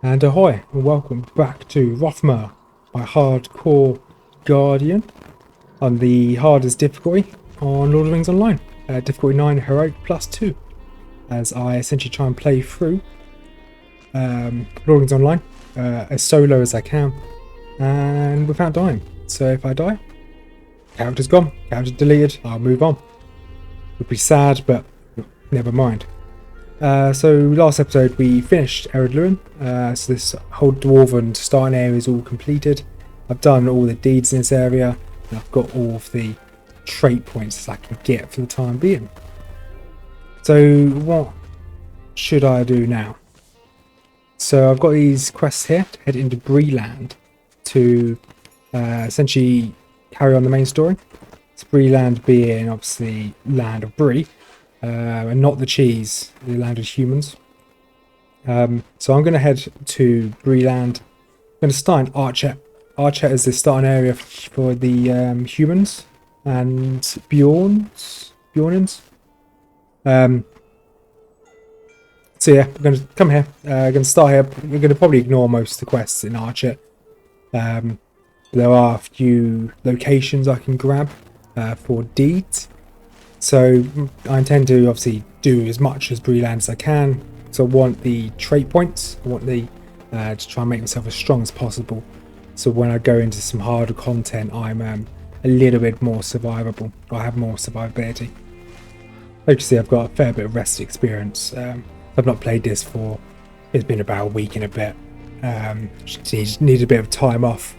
And ahoy, and welcome back to Rothmer, my hardcore guardian, on the hardest difficulty on Lord of the Rings Online. Difficulty 9, Heroic +2, as I essentially try and play through Lord of the Rings Online as solo as I can, and without dying. So if I die, character's gone, character's deleted, I'll move on. Would be sad, but never mind. So last episode we finished Ered Luin, so this whole dwarven starting area is all completed. I've done all the deeds in this area, and I've got all of the trait points I can get for the time being. So what should I do now? So I've got these quests here to head into Bree land to essentially carry on the main story. So Bree land being obviously land of Bree. And not the cheese, the land of humans. So I'm going to head to Bree land. I'm going to start in Archet. Archet is the starting area for the humans and Bjornins. So yeah, we're going to come here. We're going to start here. We're going to probably ignore most of the quests in Archet. There are a few locations I can grab for deeds. So I intend to obviously do as much as Bree land as I can. So I want the trait points. I want the to try and make myself as strong as possible. So when I go into some harder content, I'm a little bit more survivable. I have more survivability. Like you see, I've got a fair bit of rest experience. I've not played this for, it's been about a week and a bit. Just need a bit of time off.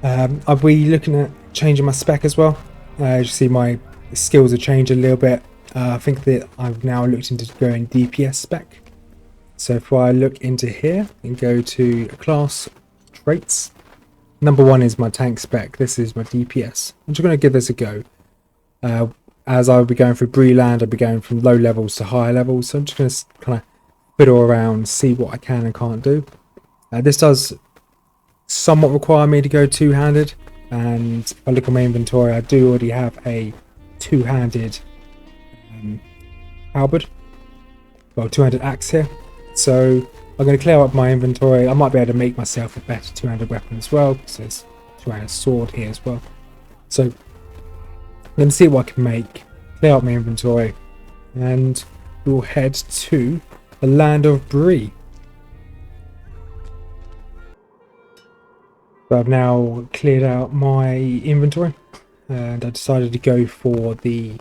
I'll be looking at changing my spec as well. As you see, my skills have changed a little bit. I think that I've now looked into going DPS spec. So if I look into here and go to class traits, number 1 is my tank spec. This is my DPS. I'm just going to give this a go. As I'll be going through Bree land, I'll be going from low levels to higher levels. So I'm just going to kind of fiddle around, see what I can and can't do. This does somewhat require me to go two-handed. And if I look at my inventory, I do already have a two-handed halberd, well, two-handed axe here. So I'm going to clear up my inventory. I might be able to make myself a better two-handed weapon as well, because there's a two-handed sword here as well. So I'm going to see what I can make, clear up my inventory, and we'll head to the land of Bree. So I've now cleared out my inventory, and I decided to go for the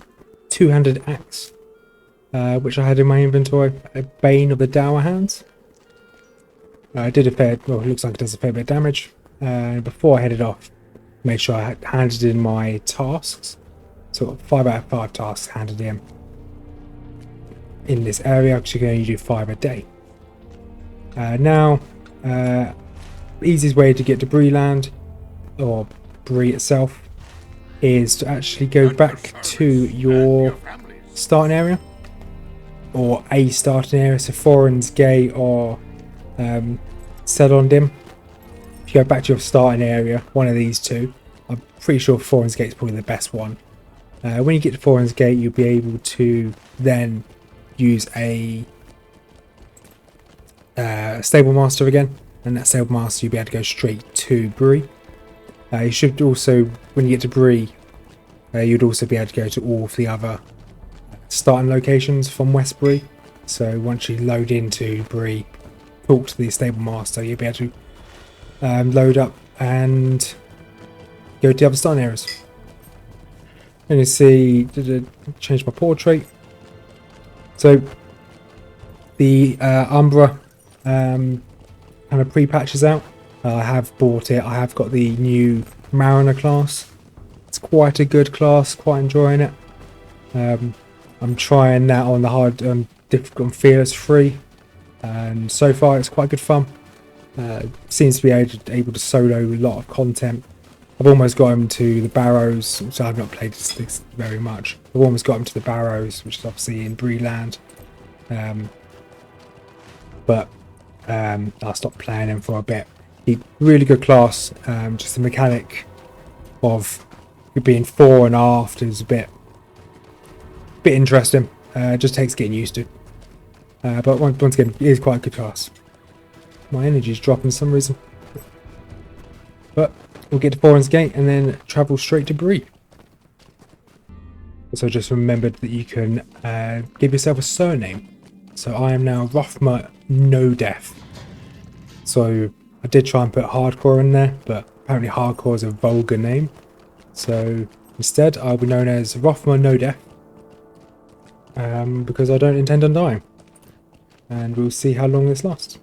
two-handed axe, which I had in my inventory, a Bane of the Dour Hands. I did a fair, well, it looks like it does a fair bit of damage. Before I headed off, made sure I had handed in my tasks. So 5 out of 5 tasks handed in this area, because you can only do 5 a day. Now, easiest way to get to Bree land, or Bree itself, is to actually go back to your starting area, or a starting area, so Thorin's Gate or Staddle. If you go back to your starting area, one of these two, I'm pretty sure Thorin's Gate is probably the best one. When you get to Thorin's Gate, you'll be able to then use a stable master again, and that stable master you'll be able to go straight to Bree. You should also, when you get to Bree, you'd also be able to go to all of the other starting locations from West Bree. So once you load into Bree, talk to the stable master, you'll be able to load up and go to the other starting areas. And you see, change my portrait. So the Umbra kind of pre-patches out. I have bought it. I have got the new Mariner class. It's quite a good class, quite enjoying it. I'm trying that on the hard, difficult and fearless free, and so far it's quite good fun. Seems to be able to solo a lot of content. I've almost got him to the Barrows, so I've not played this very much. I've almost got him to the Barrows, which is obviously in Bree land. But I'll stop playing him for a bit. Really good class. Just the mechanic of being fore and aft is a bit interesting. Just takes getting used to. But once again, it is quite a good class. My energy's dropping for some reason. But we'll get to Foran's Gate and then travel straight to Bree. So just remembered that you can give yourself a surname. So I am now Rothma No Death. So I did try and put hardcore in there, but apparently hardcore is a vulgar name. So instead I'll be known as Rothma No Death. Because I don't intend on dying. And we'll see how long this lasts.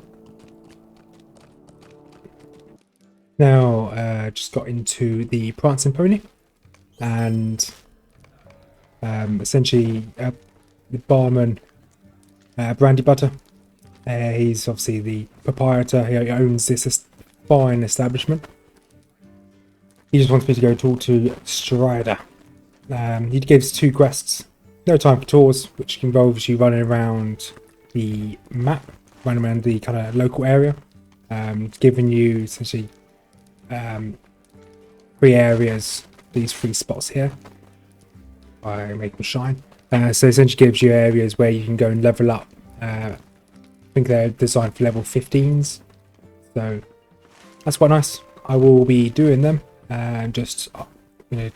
Now, just got into the Prancing Pony. And essentially the barman, Brandy Butter. He's obviously the proprietor. He owns this fine establishment. He just wants me to go talk to Strider. He gave us 2 quests. No time for tours, which involves you running around the map, running around the kind of local area, giving you essentially 3 areas, these 3 spots here. I make them shine. So essentially gives you areas where you can go and level up. I think they're designed for level 15s, so that's quite nice. I will be doing them and just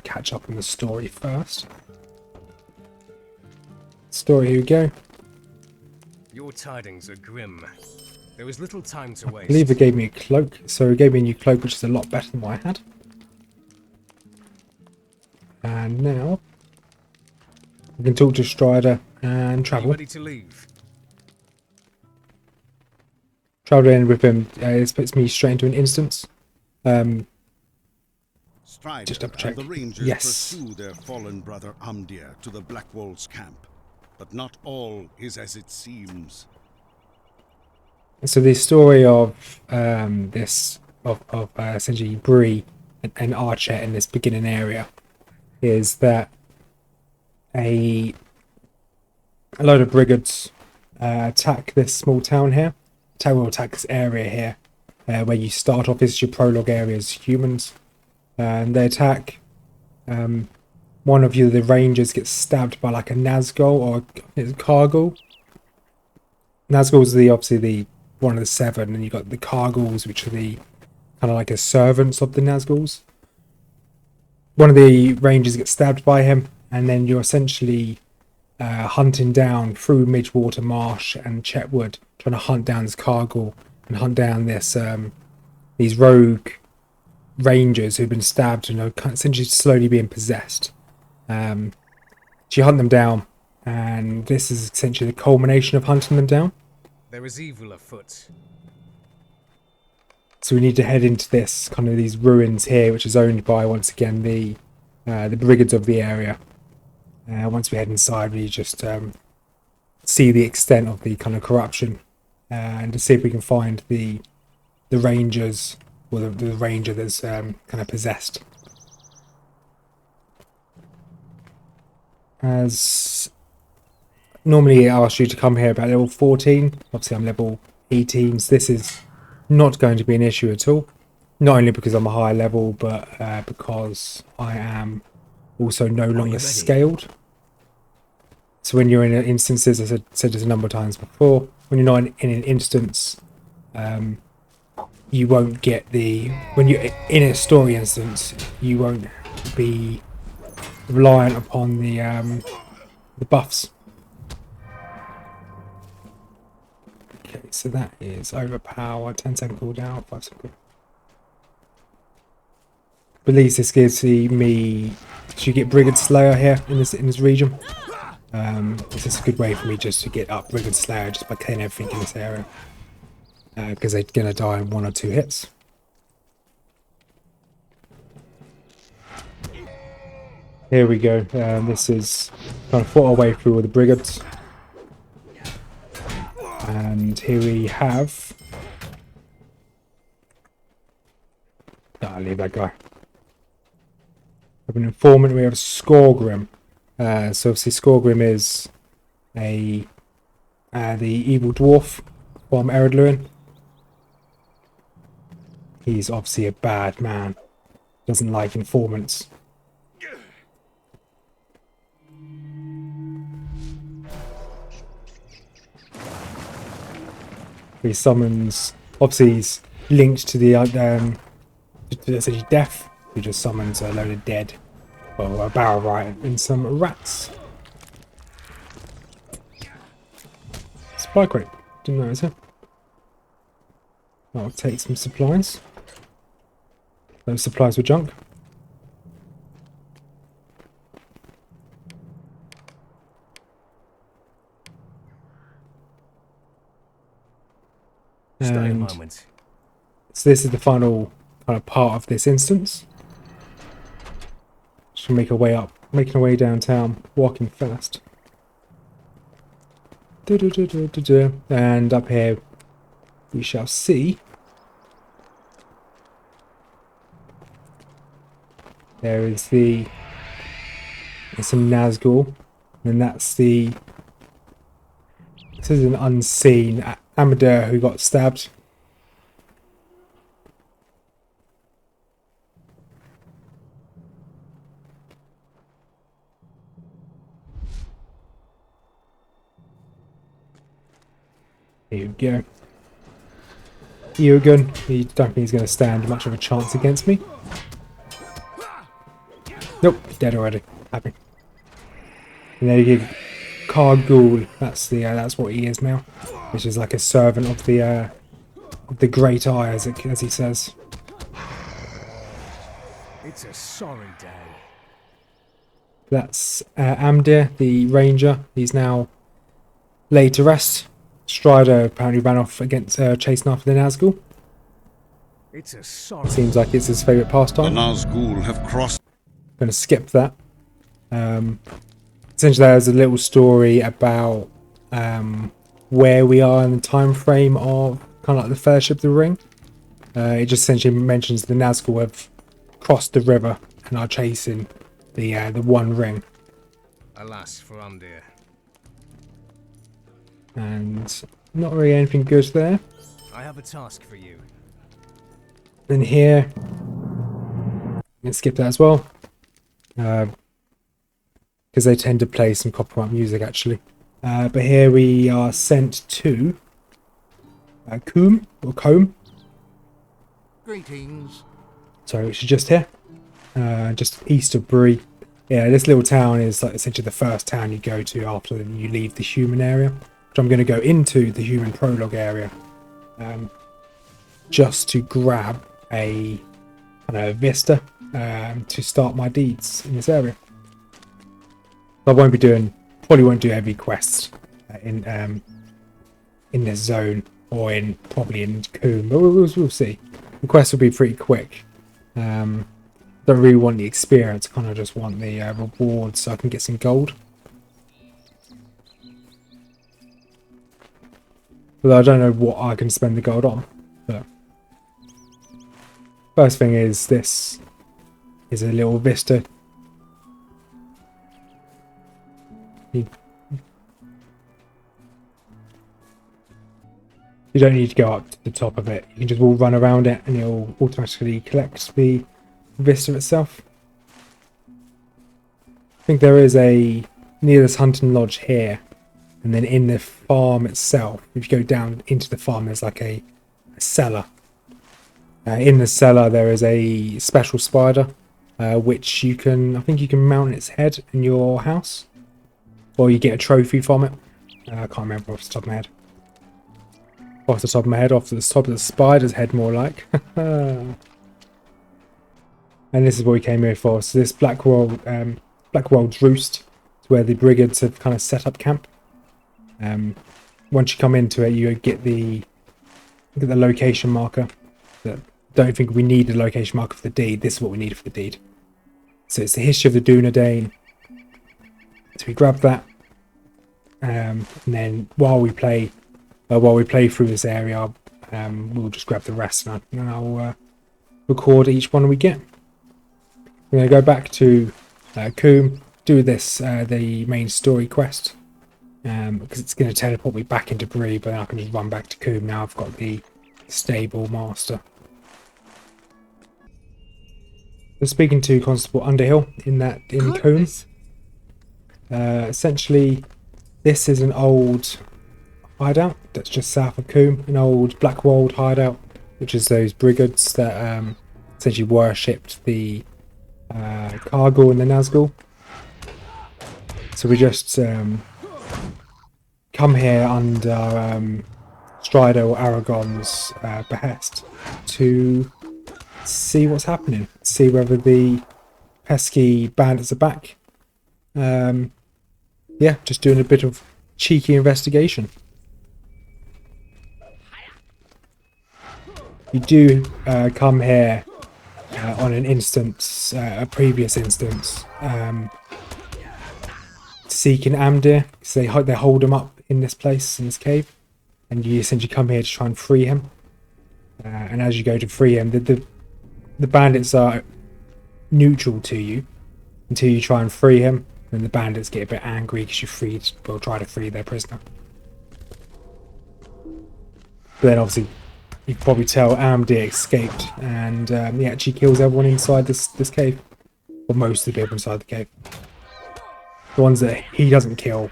catch up on the story first. Story, here we go. Your tidings are grim. There was little time to waste. I believe it gave me a cloak, so it gave me a new cloak, which is a lot better than what I had. And now we can talk to Strider and travel. Ready to leave? Travel in with him. It puts me straight into an instance. Strider Just double check. and the Rangers Yes. pursue their fallen brother Amdir to the Blackwolves camp, but not all is as it seems. So the story of essentially Bree and Archet in this beginning area is that a load of brigands attack this small town here. Attack this area here, where you start off. This is your prologue area as humans, and they attack. One of the rangers gets stabbed by like a Nazgul or a Cargul. Nazgul's obviously one of the 7, and you got the Carguls, which are the kind of like as servants of the Nazguls. One of the rangers gets stabbed by him, and then you're essentially hunting down through Midgewater Marsh and Chetwood, trying to hunt down this Cargul and hunt down these rogue rangers who've been stabbed and are essentially slowly being possessed. So you hunt them down, and this is essentially the culmination of hunting them down. There is evil afoot. So we need to head into this kind of these ruins here, which is owned by once again the brigands of the area. Once we head inside, we just see the extent of the kind of corruption, and to see if we can find the rangers or the ranger that's kind of possessed. As normally I ask you to come here about level 14. Obviously I'm level 18, so this is not going to be an issue at all. Not only because I'm a higher level, but because I am also no longer scaled. So when you're in instances, as I said this a number of times before, when you're not in an instance, you won't get when you're in a story instance, you won't be reliant upon the buffs. Okay, so that is overpower, 10-second cooldown, 5-second. But at least this gives me. You get Brigand Slayer here in this region. This is a good way for me just to get up Brigand Slayer just by killing everything in this area. Because they're gonna die in 1 or 2 hits. Here we go. This is kind of fought our way through all the brigands. And here we have. I'll leave that guy. We have an informant. We have Skorgrim. So obviously Skorgrim is the evil dwarf from Eredluin. He's obviously a bad man. Doesn't like informants. He summons Obviously, he's linked to the to essentially death, who just summons a load of dead, well, a barrel riot and some rats. Supply crate. Didn't notice it. I'll take some supplies. Those supplies were junk. Stay a And moment. so this is the final kind of part of this instance. Just make our way up, making our way downtown, walking fast. And up here we shall see there is there's some Nazgul, and that's this is an unseen Amateur who got stabbed. Here we go. Eogun, he don't think he's going to stand much of a chance against me. Nope, he's dead already. Happy. And there you go. Kargul, that's what he is now, which is like a servant of the Great Eye, as he says. It's a sorry day. That's Amdir, the ranger. He's now laid to rest. Strider apparently ran off against chasing after the Nazgul. It's a sorry. Seems like it's his favourite The pastime. Nazgul have crossed. Going to skip that. Essentially, there's a little story about where we are in the time frame of kind of like the Fellowship of the Ring. It just essentially mentions the Nazgul have crossed the river and are chasing the One Ring. Alas for Umdir. And not really anything good there. I have a task for you. Then here, let's skip that as well. Because they tend to play some copyright music actually. But here we are sent to Combe. Greetings. Sorry, which is just here. Just east of Bree. Yeah, this little town is like essentially the first town you go to after you leave the human area. Which I'm going to go into the human prologue area. Just to grab a vista to start my deeds in this area. I probably won't do every quest in this zone or probably in Combe, but we'll see. The quest will be pretty quick. Don't really want the experience, I kind of just want the rewards so I can get some gold. Although I don't know what I can spend the gold on. But first thing is this is a little vista. You don't need to go up to the top of it. You can just all run around it and it'll automatically collect the vista itself. I think there is near this hunting lodge here, and then in the farm itself, if you go down into the farm, there's like a cellar. In the cellar there is a special spider, which I think you can mount its head in your house, or you get a trophy from it. I can't remember off the top of my head. Off the top of my head, off the top of the spider's head, more like. And this is what we came here for. So this Blackwold's Roost is where the brigands have kind of set up camp. Once you come into it, you get the location marker. Don't think we need a location marker for the deed. This is what we need for the deed. So it's the history of the Dunedain. So we grab that, and then while we play through this area, we'll just grab the rest and I'll record each one we get. We're going to go back to Combe, do the main story quest, because it's going to teleport me back into Bree, but then I can just run back to Combe now I've got the stable master. So speaking to Constable Underhill in Combe, essentially this is an old, hideout that's just south of Combe, an old Blackwold hideout, which is those brigands that essentially worshipped the Cargill and the Nazgul. So we just come here under Strider or Aragon's behest to see what's happening, see whether the pesky bandits are back. Yeah, just doing a bit of cheeky investigation. You do come here on an instance, a previous instance, seeking Amdir, because they hold him up in this place, in this cave, and you essentially come here to try and free him. And as you go to free him, the bandits are neutral to you until you try and free him, and the bandits get a bit angry because will try to free their prisoner. But then obviously you can probably tell Amdir escaped, and he actually kills everyone inside this cave, or most of the people inside the cave. The ones that he doesn't kill,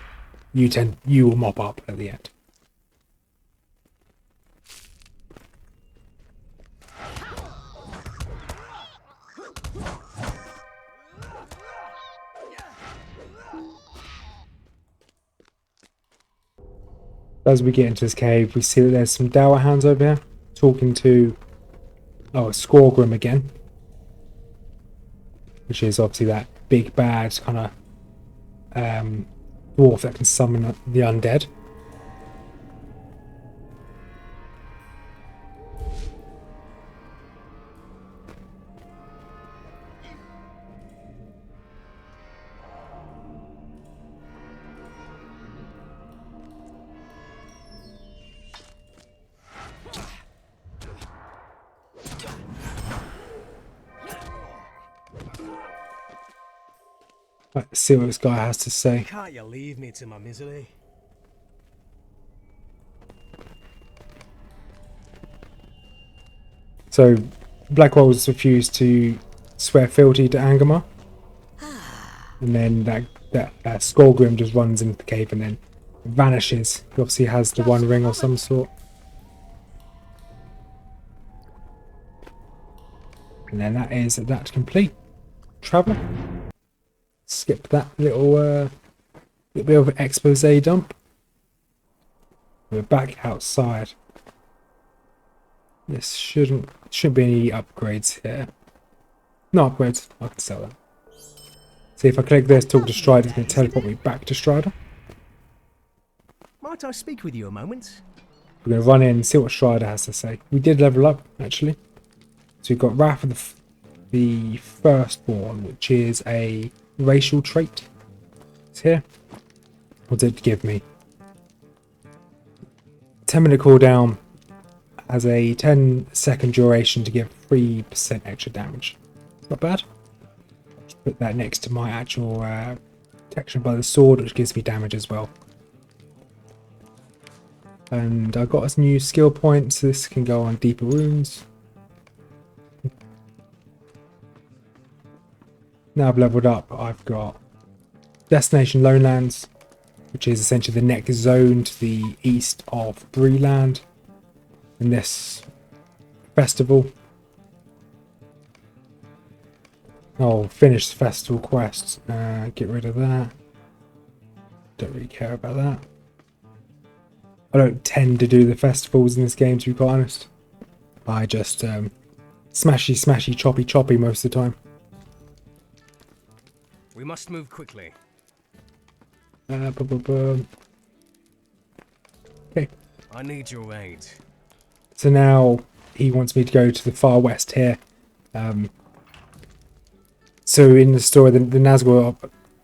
you will mop up at the end. As we get into this cave, we see that there's some dower hands over here talking to a Skorgrim again, which is obviously that big bad kind of dwarf that can summon the undead. Let's see what this guy has to say. Can't you leave me to my misery? So, Blackwell's refused to swear fealty to Angmar, and then that Skorgrim just runs into the cave and then vanishes. He obviously has the One Ring of some sort. And then that's complete. Travel. Skip that little bit of an expose dump. We're back outside. This shouldn't be any upgrades here. No upgrades. I can sell them. See, if I click this, talk to Strider, it's going to teleport me back to Strider. Might I speak with you a moment? We're going to run in and see what Strider has to say. We did level up, actually. So we've got Wrath of the Firstborn, which is a racial trait. It's here. What did it give me? 10-minute cooldown, has a 10-second duration to give 3% extra damage. Not bad. Just put that next to my actual protection by the sword, which gives me damage as well. And I got a new skill point, so this can go on deeper wounds. Now I've leveled up, I've got Destination Lonelands, which is essentially the next zone to the east of Bree land in this festival. I'll finish the festival quest, get rid of that. Don't really care about that. I don't tend to do the festivals in this game, to be quite honest. I just smashy, choppy most of the time. We must move quickly. Okay. I need your aid. So now he wants me to go to the far west here. So in the story, the Nazgul,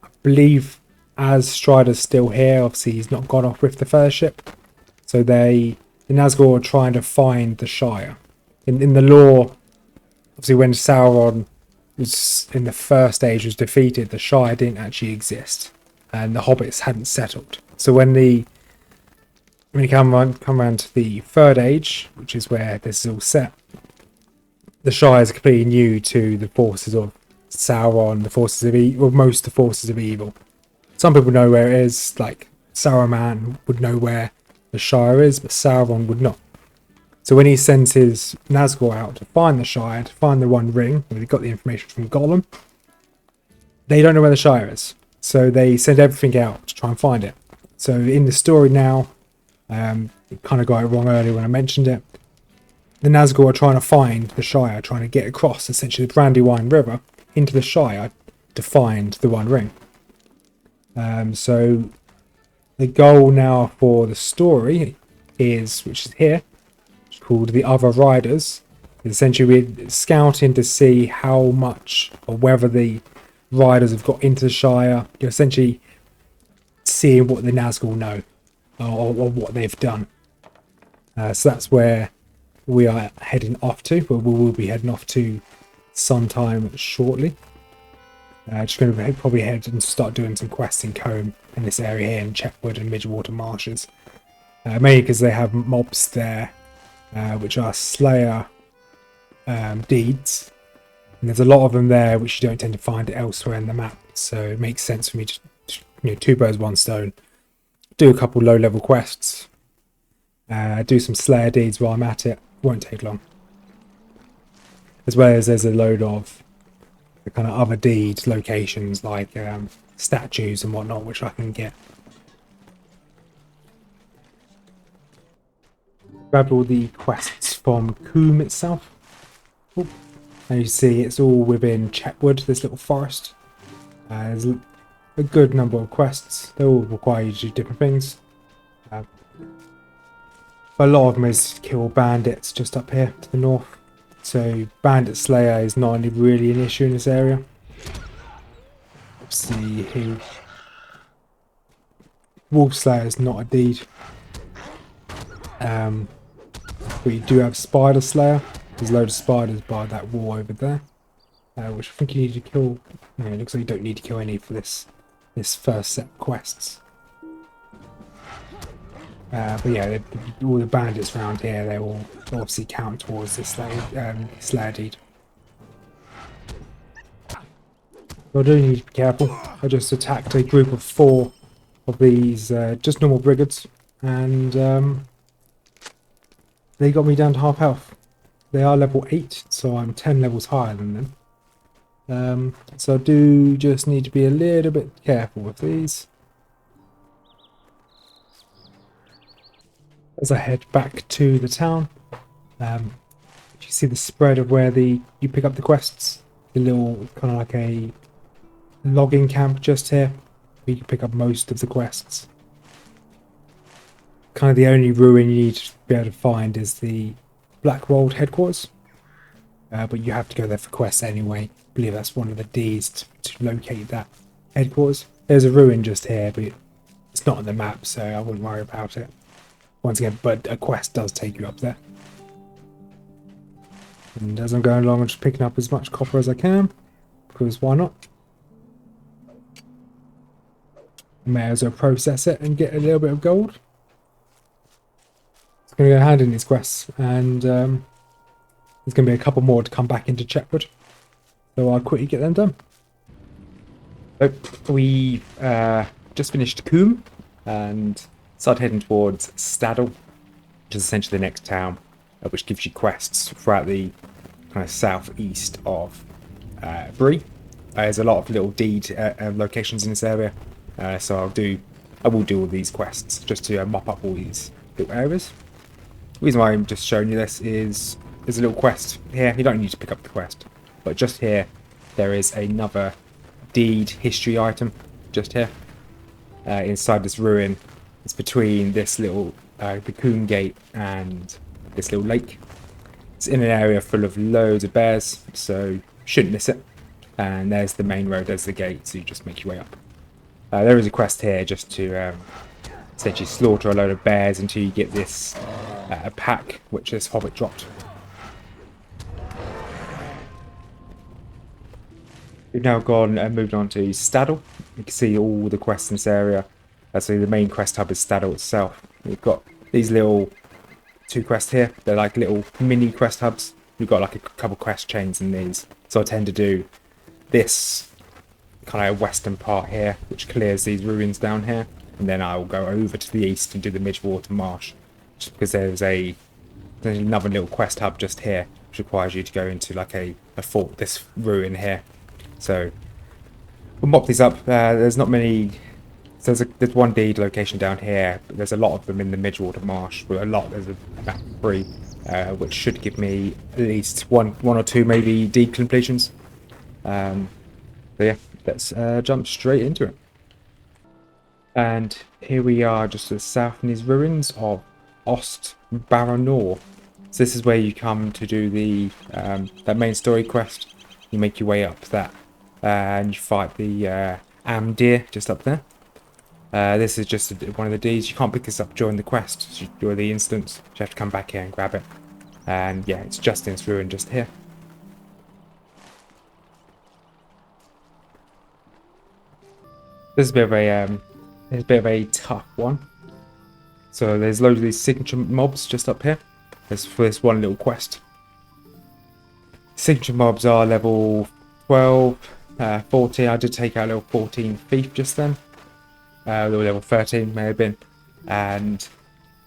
I believe, as Strider's still here, obviously he's not gone off with the Fellowship. So the Nazgul are trying to find the Shire. In the lore, obviously when Sauron was in the first age was defeated, the Shire didn't actually exist, and the hobbits hadn't settled. So when you come around to the third age, which is where this is all set, the Shire is completely new to the forces of Sauron, the forces of evil, or most of the forces of evil. Some people know where it is, like Saruman would know where the Shire is, but Sauron would not. So when he sends his Nazgul out to find the Shire, to find the One Ring, where he got the information from Gollum, they don't know where the Shire is. So they send everything out to try and find it. So in the story now, kind of got it wrong earlier when I mentioned it, the Nazgul are trying to find the Shire, trying to get across essentially the Brandywine River into the Shire to find the One Ring. So the goal now for the story is, which is here, called The Other Riders. Essentially we're scouting to see how much or whether the riders have got into the Shire. You're essentially seeing what the Nazgul know or what they've done. So that's where we are heading off to, but we will be heading off to sometime shortly. Just going to probably head and start doing some quests in Combe in this area here in Chetwood and Midgewater Marshes. Mainly because they have mobs there, which are Slayer deeds. And there's a lot of them there which you don't tend to find elsewhere in the map. So it makes sense for me to two birds, one stone. Do a couple low-level quests. Do some Slayer deeds while I'm at it. Won't take long. As well as there's a load of the kind of other deed locations like statues and whatnot which I can get. Grabbed all the quests from Combe itself. Oh. And you see it's all within Chetwood, this little forest. There's a good number of quests. They all require you to do different things. But a lot of them is kill bandits just up here to the north. So bandit slayer is not really an issue in this area. Let's see here. Wolf slayer is not a deed. But you do have spider slayer. There's a load of spiders by that wall over there, which I think you need to kill. No, it looks like you don't need to kill any for this first set of quests. But yeah, all the bandits around here, they all obviously count towards this Slayer deed. But I do need to be careful. I just attacked a group of 4 of these just normal brigands, and they got me down to half health. They are level 8, so I'm 10 levels higher than them. So I do just need to be a little bit careful with these. As I head back to the town, you see the spread of where you pick up the quests. The little kind of like a logging camp just here, where you can pick up most of the quests. Kind of the only ruin you need to be able to find is the Blackwold headquarters, but you have to go there for quests anyway. I believe that's one of the D's to locate that headquarters. There's a ruin just here, but it's not on the map, so I wouldn't worry about it. Once again, but a quest does take you up there. And as I'm going along, I'm just picking up as much copper as I can, because why not? May as well process it and get a little bit of gold. It's going to go hand in these quests, and there's going to be a couple more to come back into Chetwood, so I'll quickly get them done. So we just finished Combe and started heading towards Staddle, which is essentially the next town, which gives you quests throughout the kind of southeast of Bree. There's a lot of little deed locations in this area, so I will do all these quests just to mop up all these little areas. The reason why I'm just showing you this is there's a little quest here. You don't need to pick up the quest, but just here there is another deed history item just here inside this ruin. It's between this little the Coon Gate and this little lake. It's in an area full of loads of bears, so shouldn't miss it. And there's the main road, there's the gate, so you just make your way up. There is a quest here just to essentially slaughter a load of bears until you get this pack, which this hobbit dropped. We've now gone and moved on to Staddle. You can see all the quests in this area. So the main quest hub is Staddle itself. We've got these little 2 quests here. They're like little mini quest hubs. We've got like a couple quest chains in these. So I tend to do this kind of western part here, which clears these ruins down here. and then I'll go over to the east and do the Midgewater Marsh, just because there's another little quest hub just here, which requires you to go into like a fort, this ruin here. So we'll mop these up. There's not many. So there's one deed location down here, but there's a lot of them in the Midgewater Marsh. Well, there's about 3, which should give me at least one or two maybe deed completions. So yeah, let's jump straight into it. And here we are, just to the south in these ruins of Ost Baranor. So this is where you come to do the that main story quest. You make your way up that, and you fight the deer just up there. This is just one of the deeds. You can't pick this up during the quest, during the instance. You have to come back here and grab it. And yeah, it's just in this ruin just here. This is a bit of a tough one. So there's loads of these signature mobs just up here. There's for this one little quest. Signature mobs are level 12, 14. I did take out level 14 thief just then. Level 13 may have been, and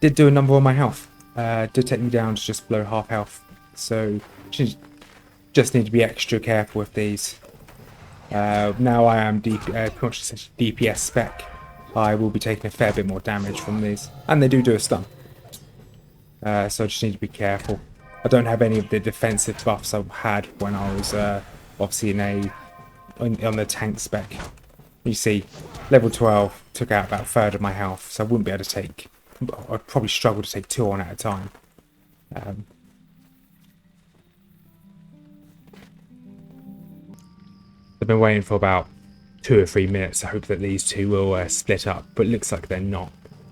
did do a number on my health. Did take me down to just below half health, so just need to be extra careful with these. Now I am DPS spec. I will be taking a fair bit more damage from these, and they do a stun. So I just need to be careful. I don't have any of the defensive buffs I had when I was obviously on the tank spec. You see, level 12 took out about a third of my health, so I wouldn't be able to take. I'd probably struggle to take 2 on at a time. I've been waiting for about 2 or 3 minutes. I hope that these two will split up, but it looks like they're not.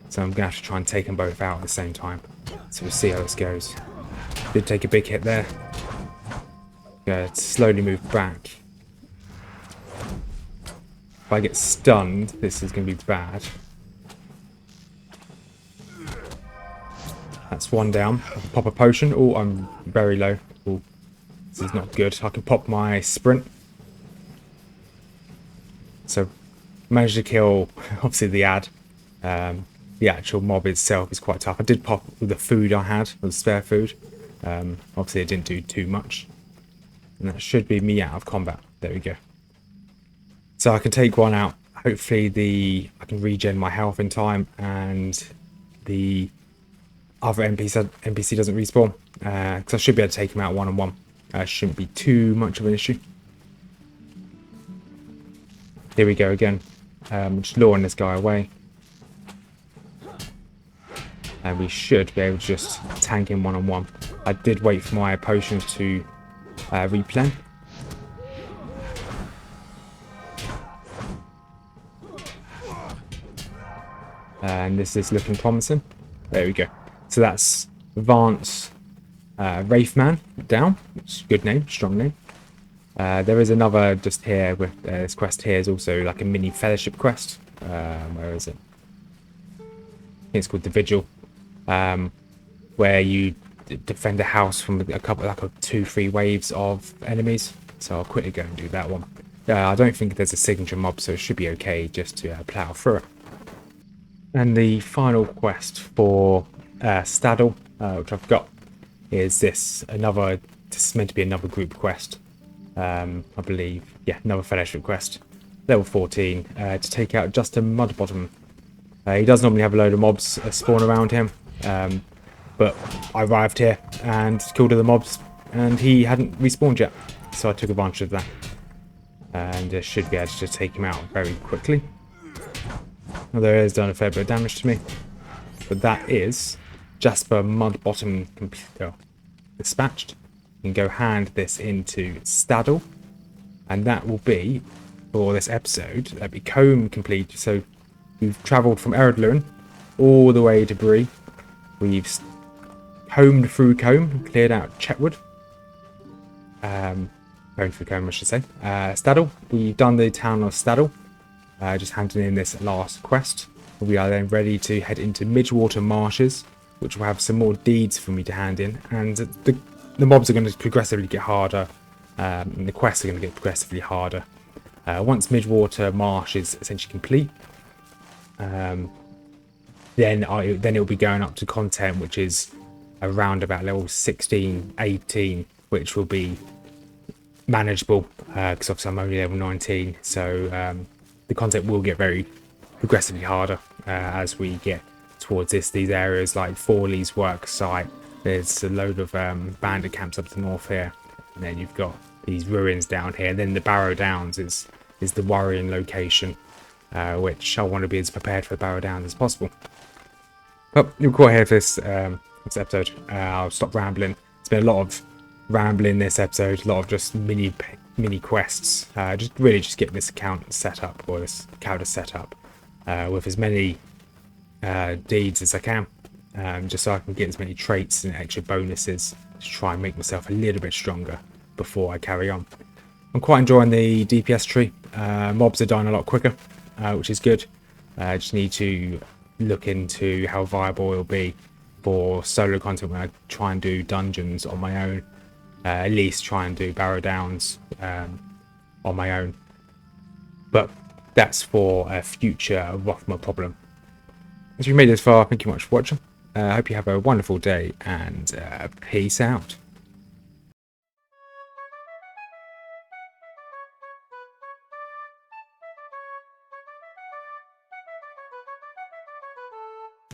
So I'm going to have to try and take them both out at the same time. So we'll see how this goes. Did take a big hit there. Good. Slowly move back. If I get stunned, this is going to be bad. That's one down. I can pop a potion. Oh, I'm very low. Ooh, this is not good. I can pop my sprint. So, managed to kill, obviously, the ad. The actual mob itself is quite tough. I did pop with the food I had, with the spare food. Obviously, it didn't do too much. And that should be me out of combat. There we go. So I can take one out. Hopefully I can regen my health in time, and the other NPC doesn't respawn. Because I should be able to take him out one-on-one. Shouldn't be too much of an issue. Here we go again. Just luring this guy away. And we should be able to just tank him one-on-one. I did wait for my potions to replen. And this is looking promising. There we go. So that's Vance Wraithman down. It's a good name, strong name. There is another just here with this quest here is also like a mini fellowship quest. Where is it? I think it's called the Vigil, where you defend a house from a couple, like 2-3 waves of enemies. So I'll quickly go and do that one. I don't think there's a signature mob, so it should be okay just to plow through it. And the final quest for Staddle, which I've got, is this is meant to be another group quest. I believe, yeah, another fellowship quest. Level 14, to take out just a Mudbottom. He does normally have a load of mobs spawn around him, but I arrived here and killed all the mobs, and he hadn't respawned yet, so I took advantage of that. And should be able to just take him out very quickly. Although it has done a fair bit of damage to me. But that is Jasper Mudbottom dispatched. You can go hand this into Staddle. And that will be, for this episode, that'll be Combe complete. So we've travelled from Eredluin all the way to Bree. We've combed through Combe, cleared out Chetwood. Going through Combe, I should say. Staddle, we've done the town of Staddle. Just handing in this last quest. We are then ready to head into Midgewater Marshes, which will have some more deeds for me to hand in. And the mobs are going to progressively get harder. And the quests are going to get progressively harder. Once Midgewater Marsh is essentially complete, then it'll be going up to content, which is around about level 16, 18, which will be manageable, because obviously I'm only level 19, so the content will get very progressively harder as we get towards these areas like Forley's work site. There's a load of bandit camps up to the north here, and then you've got these ruins down here, and then the Barrow Downs is the worrying location, which I want to be as prepared for the Barrow Downs as possible. Well, you're quite here for this episode. I'll stop rambling. It's been a lot of rambling this episode, a lot of just mini quests, just getting this account set up, or this character set up with as many deeds as I can, just so I can get as many traits and extra bonuses to try and make myself a little bit stronger before I carry on. I'm quite enjoying the DPS tree. Mobs are dying a lot quicker, which is good. I just need to look into how viable it'll be for solo content when I try and do dungeons on my own. At least try and do Barrow Downs on my own. But that's for a future Rothma problem. As you made this far, thank you much for watching. I hope you have a wonderful day, and peace out.